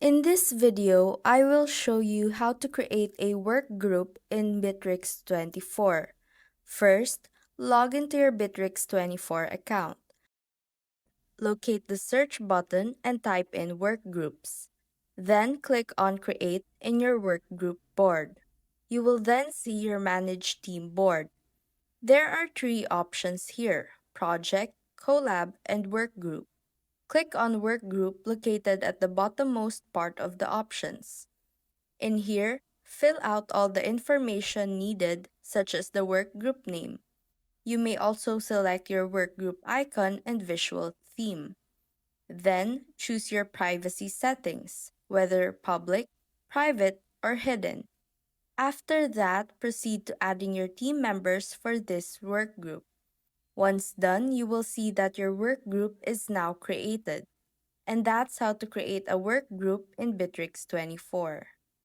In this video, I will show you how to create a work group in Bitrix24. First, log into your Bitrix24 account. Locate the search button and type in Workgroups. Then click on Create in your workgroup board. You will then see your Manage Team board. There are three options here: Project, Collab, and Workgroup. Click on Workgroup located at the bottommost part of the options. In here, fill out all the information needed, such as the workgroup name. You may also select your workgroup icon and visual theme. Then, choose your privacy settings, whether public, private, or hidden. After that, proceed to adding your team members for this workgroup. Once done, you will see that your workgroup is now created. And that's how to create a work group in Bitrix24.